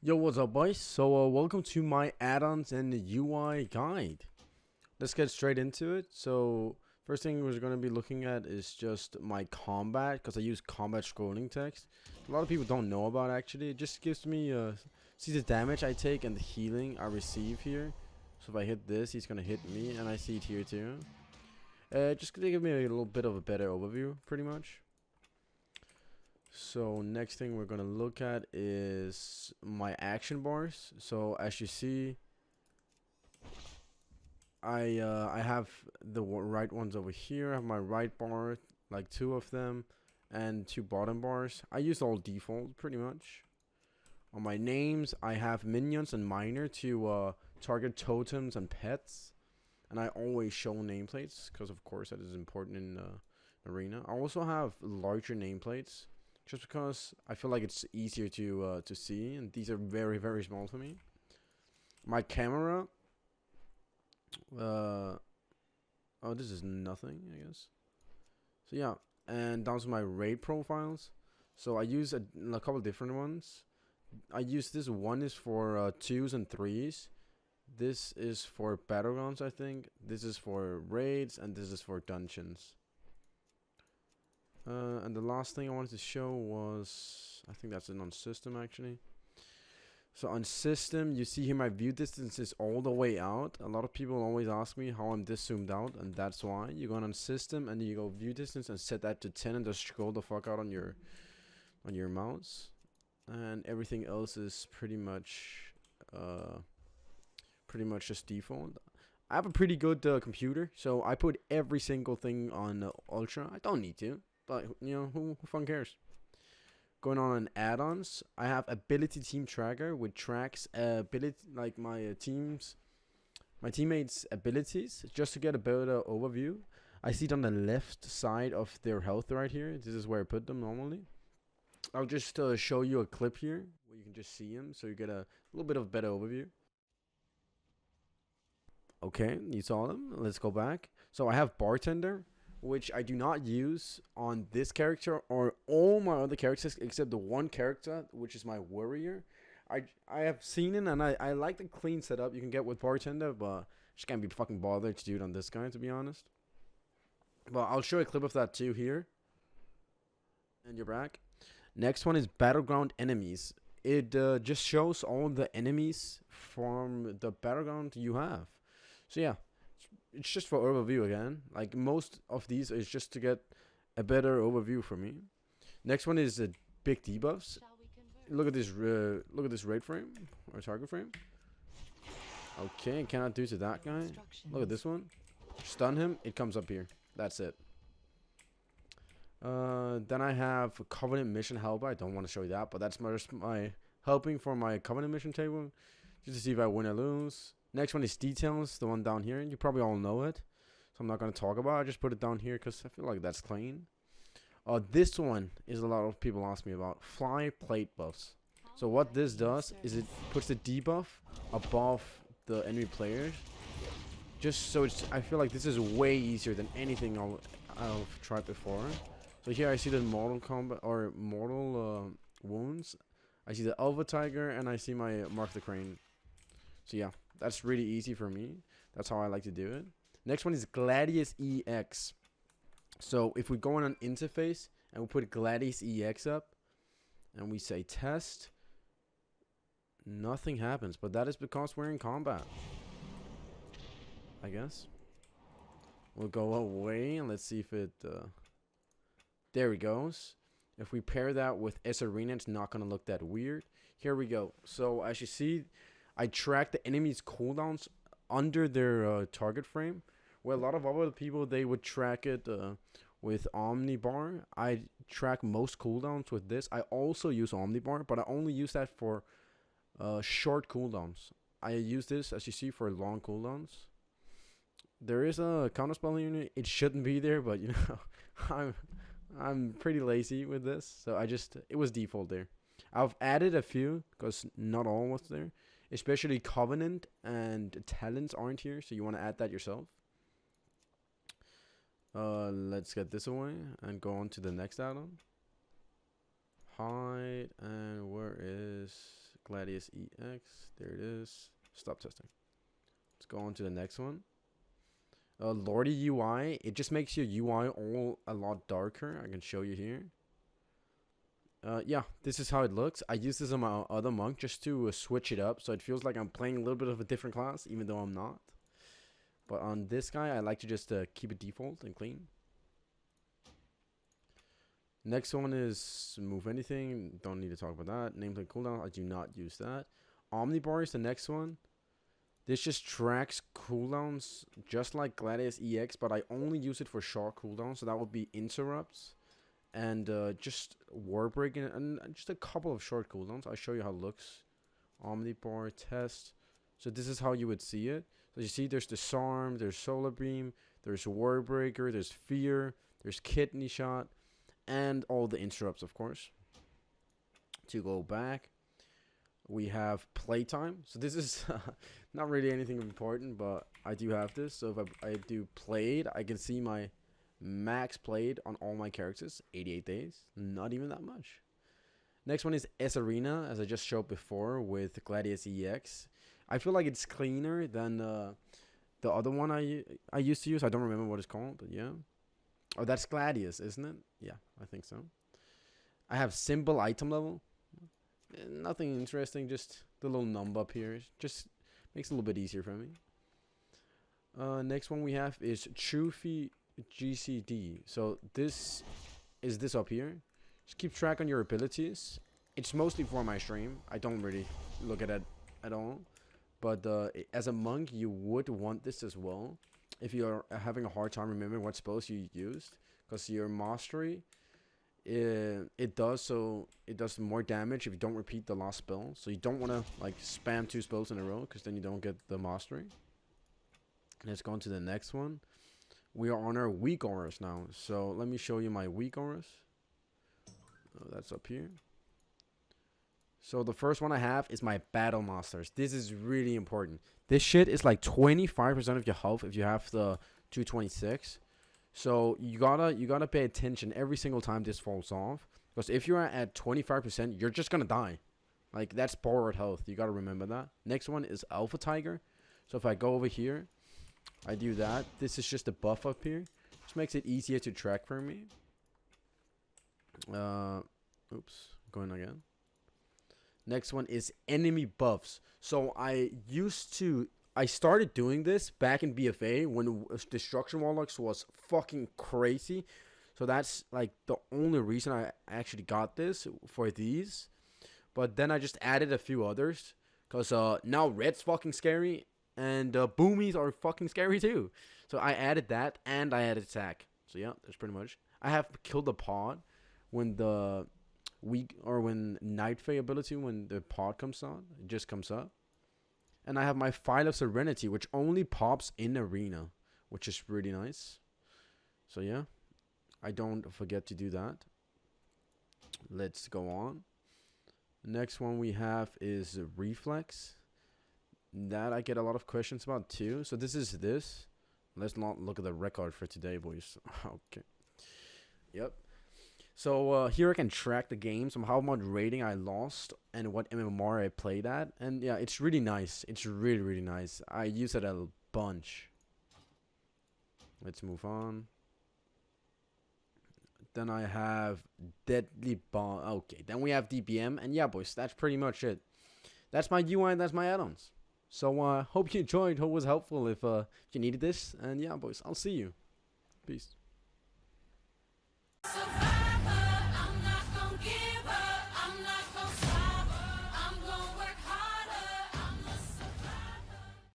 Yo, what's up, boys? So, welcome to my add-ons and UI guide. Let's get straight into it. So, first thing we're going to be looking at is just my combat, because I use combat scrolling text. A lot of people don't know about actually. It just gives me, see the damage I take and the healing I receive here. So if I hit this, he's going to hit me, and I see it here too. Just to give me a little bit of a better overview, pretty much. So next thing we're gonna look at is my action bars. So as you see, I have the right ones over here. I have my right bar, like 2 of them, and 2 bottom bars. I use all default pretty much. On my names, I have minions and minor to target totems and pets, and I always show nameplates because of course that is important in arena. I also have larger nameplates, just because I feel like it's easier to see, and these are very, very small for me. My camera, oh, this is nothing, I guess. So yeah, and down to my raid profiles. So I use a couple different ones. I use this one is for 2s and 3s. This is for battlegrounds, I think. This is for raids, and this is for dungeons. And the last thing I wanted to show was, I think that's it on system actually. So on system, you see here my view distance is all the way out. A lot of people always ask me how I'm this zoomed out, and that's why. You go on system and you go view distance and set that to 10 and just scroll the fuck out on your mouse. And everything else is pretty much just default. I have a pretty good computer, so I put every single thing on ultra. I don't need to, but you know, who fun cares? Going on add-ons, I have ability team tracker, which tracks ability, like my teammates' abilities, just to get a better overview. I see it on the left side of their health right here. This is where I put them normally. I'll just show you a clip here where you can just see them, so you get a little bit of a better overview. Okay, you saw them. Let's go back. So I have Bartender, which I do not use on this character or all my other characters except the one character, which is my warrior. I have seen it, and I like the clean setup you can get with Bartender, but just can't be fucking bothered to do it on this guy, to be honest. But I'll show a clip of that too here. And you're back. Next one is Battleground Enemies. It just shows all the enemies from the battleground you have. So yeah, it's just for overview again. Like most of these is just to get a better overview for me. Next one is big debuffs. Look at this raid frame or target frame. Okay, cannot do to that guy. Look at this one. Stun him, it comes up here. That's it. Then I have Covenant Mission Helper. I don't want to show you that, but that's my helping for my Covenant Mission table, just to see if I win or lose. Next one is Details, the one down here. You probably all know it, so I'm not going to talk about it. I just put it down here because I feel like that's clean. This one is a lot of people ask me about. Fly plate buffs. So what this does is it puts the debuff above the enemy players. Just so it's, I feel like this is way easier than anything I've tried before. So here I see the mortal combat or mortal wounds. I see the Alpha Tiger, and I see my Mark the Crane. So yeah, that's really easy for me. That's how I like to do it. Next one is Gladius Ex. So if we go on an interface and we put Gladius Ex up and we say test, nothing happens. But that is because we're in combat, I guess. We'll go away and let's see if it... there it goes. If we pair that with S Arena, it's not going to look that weird. Here we go. So as you see, I track the enemy's cooldowns under their target frame. Where a lot of other people, they would track it with Omnibar. I track most cooldowns with this. I also use Omnibar, but I only use that for short cooldowns. I use this, as you see, for long cooldowns. There is a counterspell unit. It shouldn't be there, but you know, I'm pretty lazy with this, so it was default there. I've added a few because not all was there, especially Covenant and Talents aren't here, so you want to add that yourself. Let's get this away and go on to the next add-on. Hide, and where is Gladius Ex. There it is. Stop testing. Let's go on to the next one. Lordy UI. It just makes your UI all a lot darker. I can show you here. Yeah, this is how it looks. I use this on my other monk just to switch it up, so it feels like I'm playing a little bit of a different class, even though I'm not. But on this guy, I like to just keep it default and clean. Next one is move anything. Don't need to talk about that. Nameplate cooldown. I do not use that. Omnibar is the next one. This just tracks cooldowns just like Gladius EX, but I only use it for short cooldowns. So that would be interrupts and just war break and just a couple of short cooldowns. I'll show you how it looks. Omnibar Test. So this is how you would see it. So you see there's Disarm, there's Solar Beam, there's War Breaker, there's Fear, there's Kidney Shot, and all the interrupts, of course. To go back, we have Playtime. So this is not really anything important, but I do have this. So if I do played, I can see my max played on all my characters, 88 days. Not even that much. Next one is S Arena, as I just showed before with Gladius EX. I feel like it's cleaner than the other one I used to use. I don't remember what it's called, but yeah. Oh, that's Gladius, isn't it? Yeah, I think so. I have simple item level. Nothing interesting, just the little number up here. Just makes it a little bit easier for me. Next one we have is Trufy Gcd. So this is this up here. Just keep track on your abilities. It's mostly for my stream. I don't really look at it at all. But as a monk, you would want this as well if you're having a hard time remembering what spells you used, because your mastery, it does more damage if you don't repeat the last spell. So you don't want to like spam 2 spells in a row, because then you don't get the mastery. Let's go on to the next one. We are on our weak auras now. So let me show you my weak auras. Oh, that's up here. So the first one I have is my Battle Masters. This is really important. This shit is like 25% of your health if you have the 226. So you gotta pay attention every single time this falls off. Because if you're at 25%, you're just gonna die. Like, that's borrowed health. You gotta remember that. Next one is Alpha Tiger. So if I go over here, I do that. This is just a buff up here. Just makes it easier to track for me. Oops, going again. Next one is enemy buffs. So I started doing this back in BFA when Destruction Warlocks was fucking crazy. So that's like the only reason I actually got this for these. But then I just added a few others, because now Red's fucking scary and Boomies are fucking scary too. So I added that and I added Attack. So yeah, that's pretty much. I have killed the pod when the when Night Fae ability, when the pod comes on, it just comes up. And I have my File of Serenity, which only pops in Arena, which is really nice. So yeah, I don't forget to do that. Let's go on. Next one we have is Reflex. That I get a lot of questions about too. So this is this. Let's not look at the record for today, boys. Okay. Yep. So here I can track the games from how much rating I lost and what MMR I played at. And yeah, it's really nice. It's really, really nice. I use it a bunch. Let's move on. Then I have Deadly Bomb. Okay, then we have DBM. And yeah, boys, that's pretty much it. That's my UI and that's my add-ons. So hope you enjoyed. Hope it was helpful if you needed this. And yeah, boys, I'll see you. Peace.